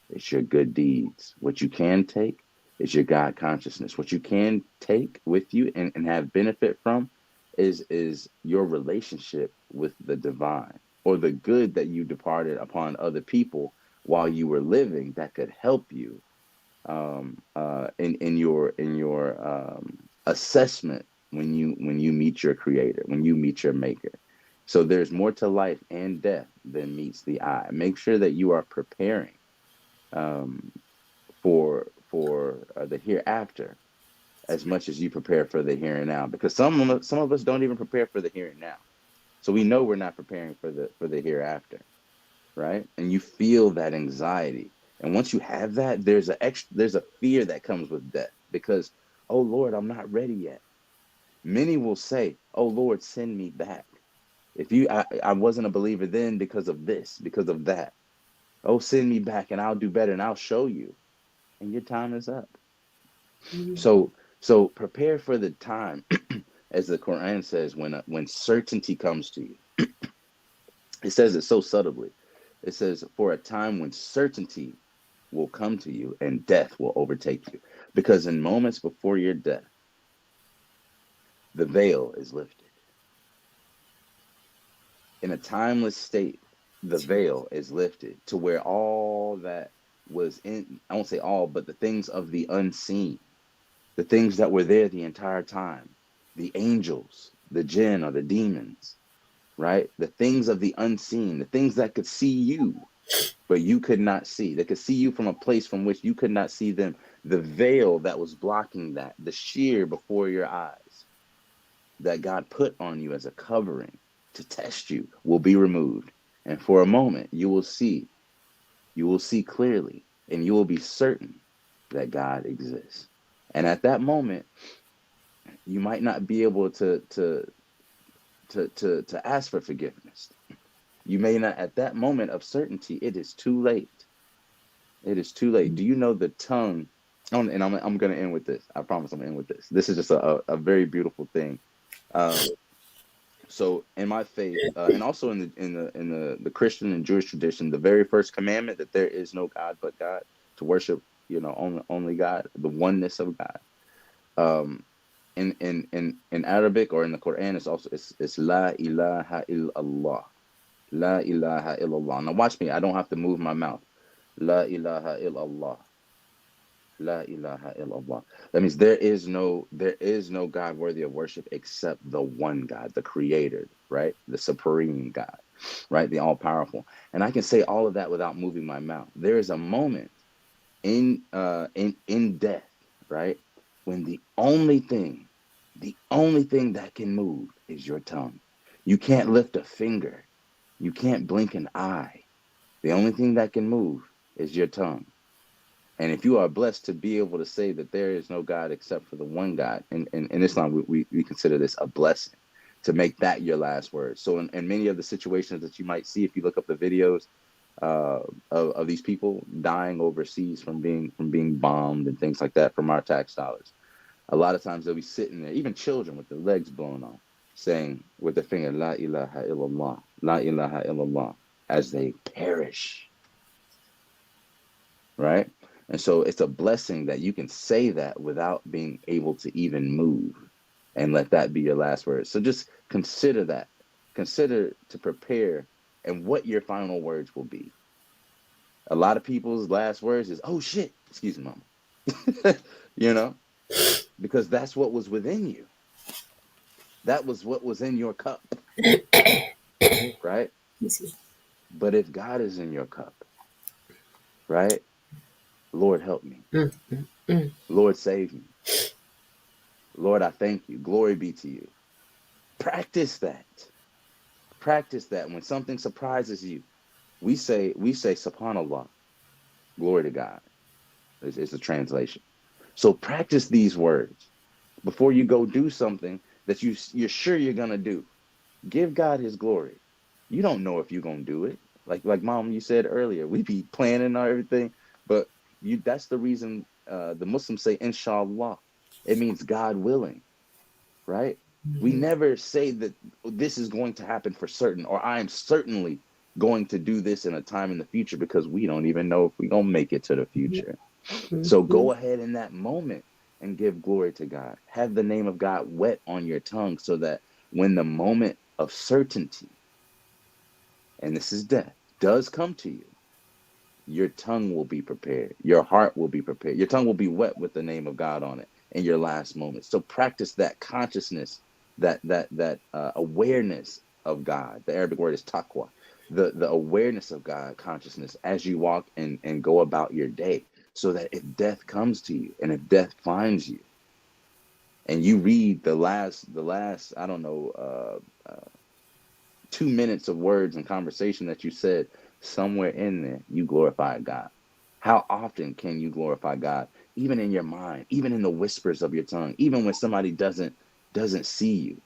is your good deeds. What you can take is your God consciousness. What you can take with you and have benefit from is your relationship with the divine, or the good that you departed upon other people while you were living that could help you in your assessment when you meet your creator, when you meet your maker. So there's more to life and death than meets the eye. Make sure that you are preparing um, for the hereafter as much as you prepare for the here and now. Because some of us don't even prepare for the here and now. So we know we're not preparing for the hereafter, right? And you feel that anxiety. And once you have that, there's a fear that comes with death because, oh Lord, I'm not ready yet. Many will say, oh Lord, send me back. If I wasn't a believer then because of this, because of that. Oh, send me back and I'll do better and I'll show you. And your time is up. Mm. So prepare for the time, as the Quran says, when certainty comes to you. It says it so subtly. It says, for a time when certainty will come to you and death will overtake you. Because in moments before your death, the veil is lifted. In a timeless state, the veil is lifted to where all that was in, I won't say all, but the things of the unseen, the things that were there the entire time, the angels, the jinn or the demons, right? The things of the unseen, the things that could see you, but you could not see. They could see you from a place from which you could not see them. The veil that was blocking that, the sheer before your eyes that God put on you as a covering to test you will be removed. And for a moment, you will see clearly, and you will be certain that God exists. And at that moment, you might not be able to ask for forgiveness. You may not, at that moment of certainty, it is too late. It is too late. Do you know the tongue? Oh, and I'm going to end with this. I promise I'm going to end with this. This is just a very beautiful thing. Um, so in my faith, and also in the Christian and Jewish tradition, the very first commandment that there is no God but God, to worship, only God, the oneness of God. Um, in Arabic or in the Quran, it's La ilaha illallah. La ilaha illallah. Now watch me. I don't have to move my mouth. La ilaha illallah. La ilaha illallah. That means there is no God worthy of worship except the one God, the creator, right? The supreme God, right? The all powerful. And I can say all of that without moving my mouth. There is a moment in death, right? When the only thing that can move is your tongue. You can't lift a finger. You can't blink an eye. The only thing that can move is your tongue. And if you are blessed to be able to say that there is no God except for the one God, in Islam, we consider this a blessing, to make that your last word. So in many of the situations that you might see, if you look up the videos of these people dying overseas from being bombed and things like that from our tax dollars, A lot of times they'll be sitting there, even children with their legs blown off, saying with their finger, La ilaha illallah, La ilaha illallah, as they perish. Right? And so it's a blessing that you can say that without being able to even move, and let that be your last word. So just consider that. Consider to prepare and what your final words will be. A lot of people's last words is, oh shit, excuse me, mama. You know, because that's what was within you. That was what was in your cup. Right? But if God is in your cup, right? Lord, help me. Lord, save me. Lord, I thank you. Glory be to you. Practice that. Practice that. When something surprises you, we say subhanallah. Glory to God. It's a translation. So practice these words before you go do something that you're sure you're gonna do. Give God his glory. You don't know if you're gonna do it. Like mom, you said earlier, we be planning on everything, but that's the reason the Muslims say inshallah. It means God willing, right? We never say that this is going to happen for certain, or I am certainly going to do this in a time in the future, because we don't even know if we're gonna make it to the future. So go ahead in that moment and give glory to God. Have the name of God wet on your tongue, so that when the moment of certainty, and this is death, does come to you, your tongue will be prepared. Your heart will be prepared. Your tongue will be wet with the name of God on it in your last moments. So practice that consciousness, that awareness of God. The Arabic word is taqwa. The awareness of God consciousness as you walk and go about your day, so that if death comes to you and if death finds you, and you read the last I don't know 2 minutes of words and conversation that you said, somewhere in there you glorify God. How often can you glorify God, even in your mind, even in the whispers of your tongue, even when somebody doesn't see you,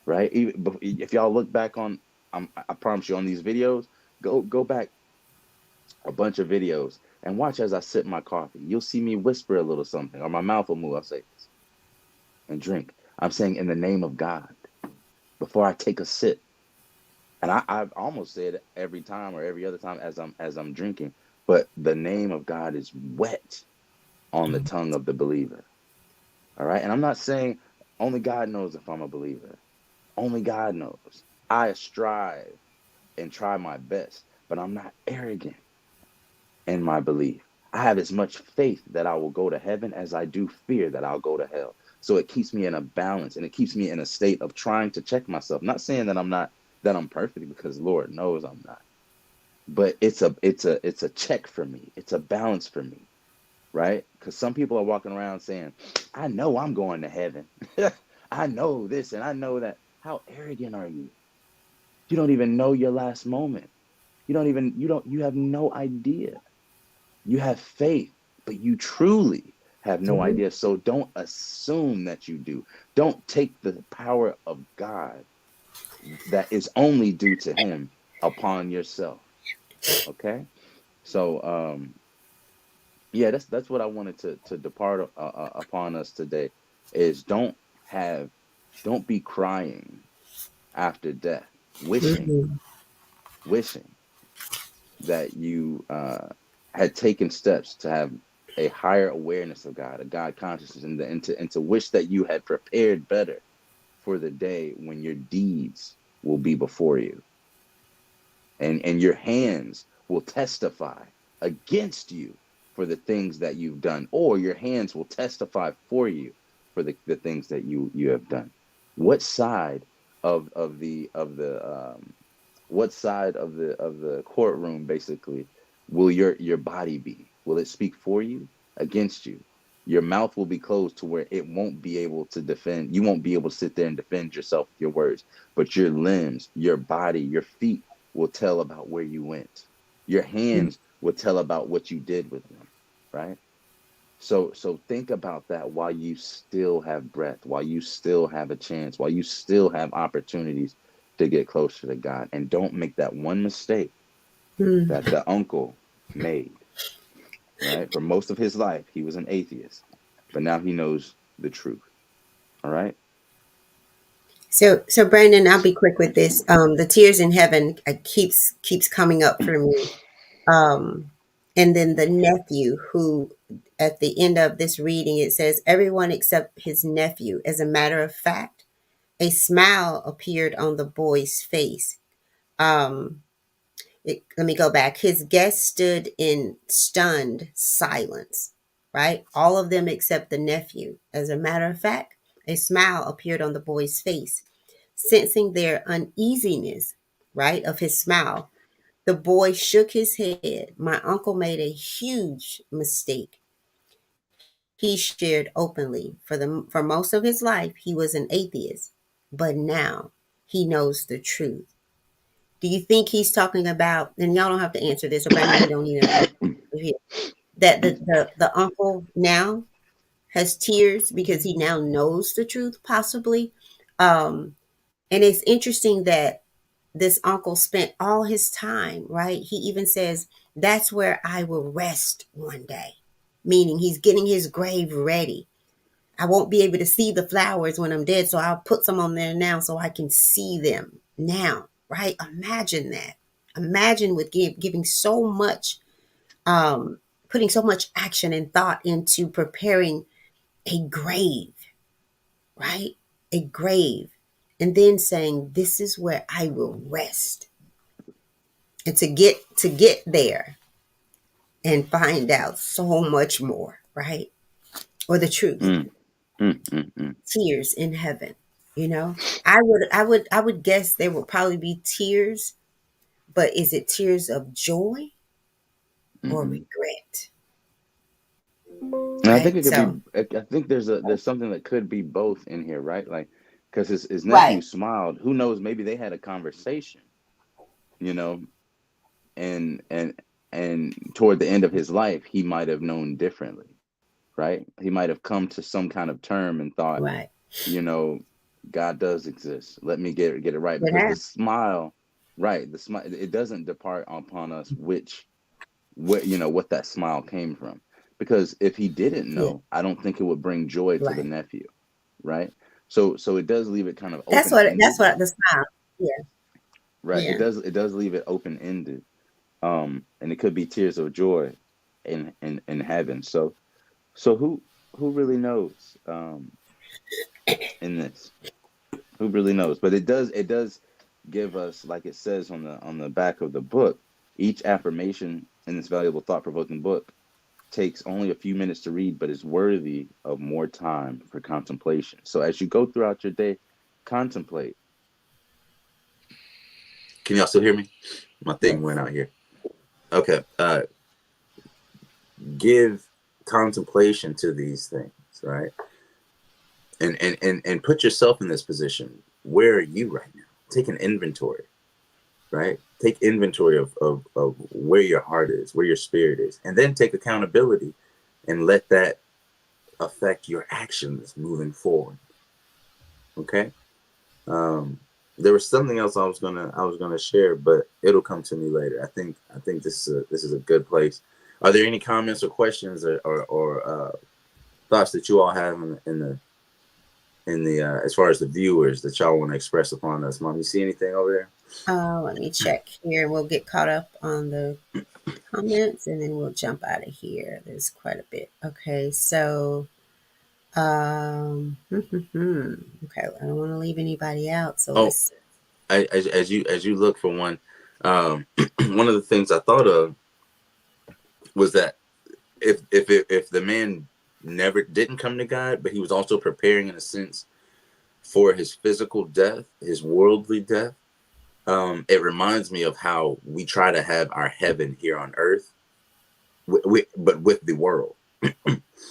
right? If y'all look back on, I promise you, on these videos, go back a bunch of videos and watch as I sip my coffee. You'll see me whisper a little something, or my mouth will move. I'll say this and drink. I'm saying in the name of God before I take a sip. And I almost say it every time or every other time as I'm drinking, but the name of God is wet on the tongue of the believer. All right. And I'm not saying only God knows if I'm a believer. Only God knows. I strive and try my best, but I'm not arrogant in my belief. I have as much faith that I will go to heaven as I do fear that I'll go to hell. So it keeps me in a balance, and it keeps me in a state of trying to check myself. Not saying that I'm perfect, because Lord knows I'm not. But it's a check for me. It's a balance for me, right? Because some people are walking around saying, I know I'm going to heaven. I know this and I know that. How arrogant are you? You don't even know your last moment. You have no idea. You have faith, but you truly have no idea. So don't assume that you do. Don't take the power of God that is only due to him upon yourself. Okay? So yeah, that's what I wanted to depart upon us today, is don't be crying after death, wishing that you had taken steps to have a higher awareness of God, a God consciousness, and to wish that you had prepared better for the day when your deeds will be before you, and your hands will testify against you for the things that you've done, or your hands will testify for you for the things that you have done. What side of the what side of the courtroom basically will your body be? Will it speak for you, against you? Your mouth will be closed to where it won't be able to defend. You won't be able to sit there and defend yourself with your words, but your limbs, your body, your feet will tell about where you went. Your hands will tell about what you did with them, right? So think about that while you still have breath, while you still have a chance, while you still have opportunities to get closer to God. And don't make that one mistake that the uncle made, right? For most of his life, he was an atheist, but now he knows the truth. All right. So Brandon, I'll be quick with this. The tears in heaven keeps coming up for me. Um, and then the nephew, who at the end of this reading it says, everyone except his nephew. As a matter of fact, a smile appeared on the boy's face. Um, Let me go back. His guests stood in stunned silence, right? All of them except the nephew. As a matter of fact, a smile appeared on the boy's face. Sensing their uneasiness, right, of his smile, the boy shook his head. My uncle made a huge mistake. He shared openly. For most of his life, he was an atheist, but now he knows the truth. Do you think he's talking about, and y'all don't have to answer this, or Brandon, you don't need to answer here, that the uncle now has tears because he now knows the truth, possibly? And it's interesting that this uncle spent all his time, right? He even says, that's where I will rest one day, meaning he's getting his grave ready. I won't be able to see the flowers when I'm dead, so I'll put some on there now so I can see them now, right? Imagine that. Imagine with giving so much, putting so much action and thought into preparing a grave, right? A grave. And then saying, this is where I will rest. And to get there and find out so much more, right? Or the truth. Tears in heaven. I would guess there would probably be tears, but is it tears of joy or regret? And I think Right. it could So be. I think there's something that could be both in here, right? Like, because his nephew right, smiled. Who knows? Maybe they had a conversation, you know, and toward the end of his life, he might have known differently, right? He might have come to some kind of term and thought, right. you know, God does exist. Let me get it right, What because the happened? smile, right? The smile, it doesn't depart upon us what that smile came from. Because if he didn't Yeah, know, I don't think it would bring joy to the right. nephew, right? So it does leave it kind of That's open what that's ended, what the smile. Yeah, right? It yeah. does leave it open ended, and it could be tears of joy in heaven. So who really knows, in this? Who really knows? But it does give us, like it says on the back of the book, each affirmation in this valuable thought provoking book takes only a few minutes to read, but is worthy of more time for contemplation. So as you go throughout your day, contemplate. Can y'all still hear me? My thing Yes. went out here. Okay. Give contemplation to these things, right? And put yourself in this position. Where are you right now? Take an inventory, right? Take inventory of where your heart is, where your spirit is, and then take accountability and let that affect your actions moving forward. Okay. There was something else I was gonna share, but it'll come to me later. I think this is a good place. Are there any comments or questions or thoughts that you all have in the as far as the viewers that y'all want to express upon us? Mom, you see anything over there? Let me check here. We'll get caught up on the comments and then we'll jump out of here. There's quite a bit. Okay, so okay, I don't want to leave anybody out. So Oh, let's as you look for one, one of the things I thought of was that if the man never didn't come to God, but he was also preparing in a sense for his physical death, his worldly death. It reminds me of how we try to have our heaven here on earth, but with the world,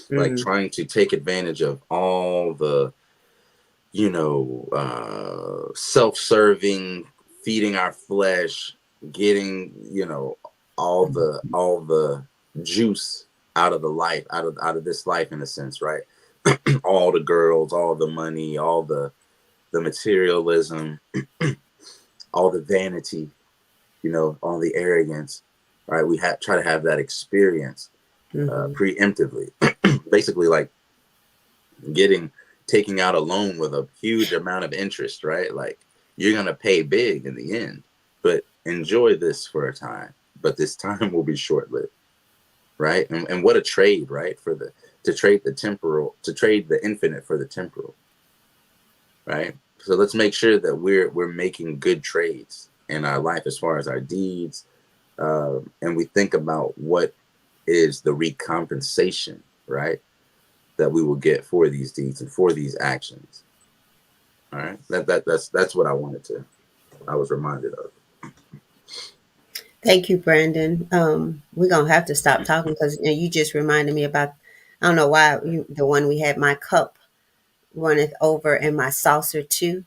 like trying to take advantage of all the, self-serving, feeding our flesh, getting, all the juice out of the life, out of this life in a sense, right? All the girls, all the money, all the materialism, all the vanity, all the arrogance, right? We try to have that experience preemptively, basically like taking out a loan with a huge amount of interest, right? Like, you're going to pay big in the end, but enjoy this for a time, but this time will be short-lived, right? And what a trade, right? To trade the infinite for the temporal, right? So let's make sure that we're making good trades in our life as far as our deeds, and we think about what is the recompensation, right, that we will get for these deeds and for these actions. All right, that's what I was reminded of. Thank you, Brandon. We're gonna have to stop talking because you just reminded me about. I don't know why the one we had. My cup runneth over, and my saucer too.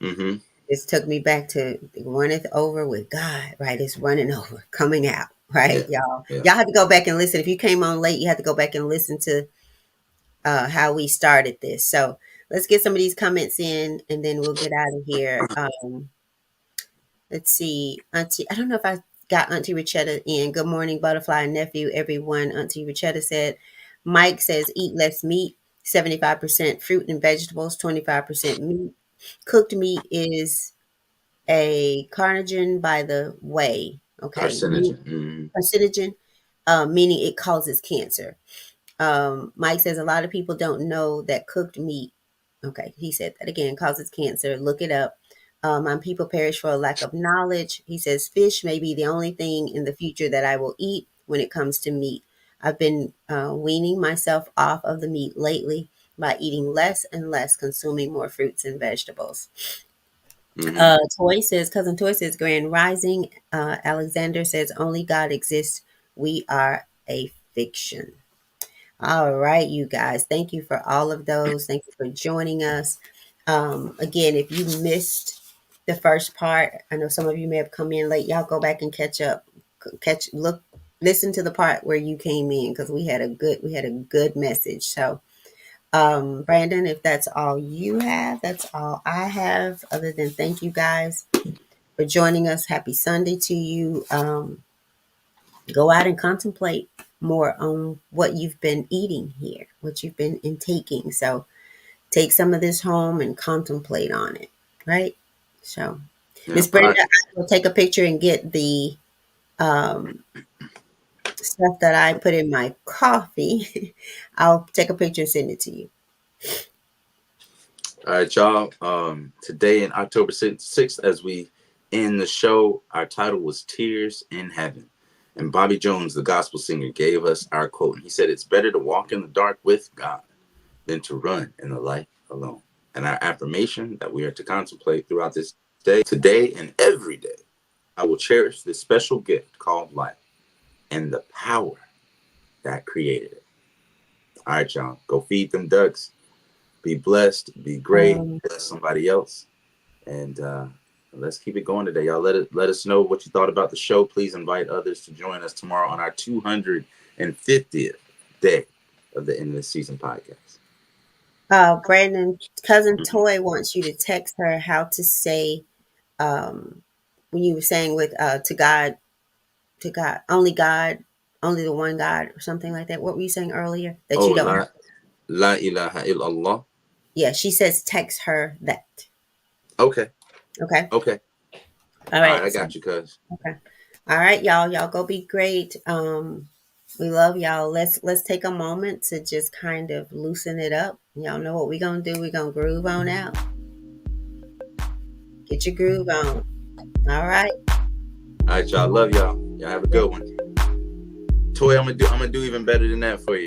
Mm-hmm. It took me back to runneth over with God. Right, it's running over, coming out. Right, y'all. Yeah. Y'all have to go back and listen. If you came on late, you have to go back and listen to how we started this. So let's get some of these comments in, and then we'll get out of here. Let's see, Auntie. I don't know if I got Auntie Richetta in. Good morning, Butterfly and Nephew, everyone. Auntie Richetta said, Mike says, eat less meat, 75% fruit and vegetables, 25% meat. Cooked meat is a carcinogen by the way. Okay. Carcinogen. Carcinogen, meaning it causes cancer. Mike says a lot of people don't know that cooked meat, okay, he said that again, causes cancer. Look it up. My people perish for a lack of knowledge. He says fish may be the only thing in the future that I will eat when it comes to meat. I've been weaning myself off of the meat lately by eating less and less, consuming more fruits and vegetables. Mm-hmm. Cousin Toy says, Grand Rising. Alexander says, only God exists. We are a fiction. All right, you guys. Thank you for all of those. Thank you for joining us. Again, if you missed the first part, I know some of you may have come in late. Y'all go back and catch up. Listen to the part where you came in because we had a good message. So, Brandon, if that's all you have, that's all I have. Other than thank you guys for joining us. Happy Sunday to you. Go out and contemplate more on what you've been eating here, what you've been intaking. So take some of this home and contemplate on it, right? So, Miss Brenda, I will take a picture and get the stuff that I put in my coffee. I'll take a picture and send it to you. All right, y'all. Today in October 6th, as we end the show, our title was Tears in Heaven. And Bobby Jones, the gospel singer, gave us our quote. And he said, it's better to walk in the dark with God than to run in the light alone. And our affirmation that we are to contemplate throughout this day, today and every day, I will cherish this special gift called life and the power that created it. All right, y'all. Go feed them ducks. Be blessed. Be great. Bless somebody else. And let's keep it going today, y'all. Let us know what you thought about the show. Please invite others to join us tomorrow on our 250th day of the Endless Season podcast. Brandon, cousin Toy wants you to text her how to say when you were saying with to God, only the one God, or something like that. What were you saying earlier? That you don't. La ilaha illallah. Yeah, she says text her that. Okay. All right. All right, I got you, cuz. Okay. All right, y'all. Y'all go be great. We love y'all. Let's take a moment to just kind of loosen it up. Y'all know what we're gonna do. We're gonna groove on out. Get your groove on. All right. All right, y'all. Love y'all. Y'all have a good one. Toy, I'm gonna do even better than that for you.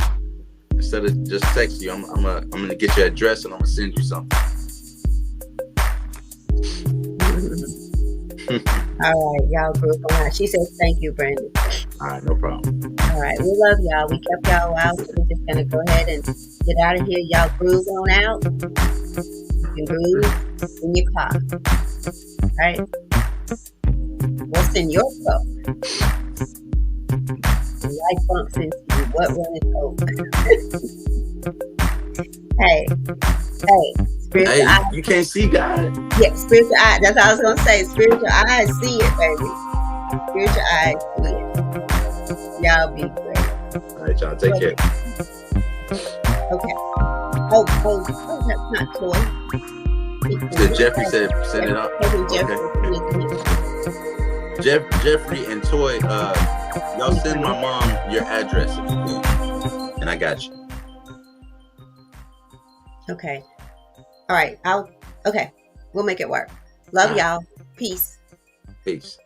Instead of just text you, I'm gonna get your address and I'm gonna send you something. All right, y'all group on out. She says thank you, Brandon. All right, no problem. All right, we love y'all. We kept y'all out, so we're just gonna go ahead and get out of here. Y'all groove on out. You can groove in your car. All right. What's in your cup? Life bumps into you. What runneth over? Hey. Spiritual eyes. You can't see God. Yeah, spiritual eyes. That's what I was gonna say. Spiritual eyes see it, baby. Spiritual eyes see it. Y'all be great. All right, y'all. Take care. Okay. That's not Toy. Jeffrey said send it up. Okay. Jeffrey and Toy, y'all send my mom your address if you can, and I got you. Okay. All right. Okay. We'll make it work. Love y'all. Peace. Peace.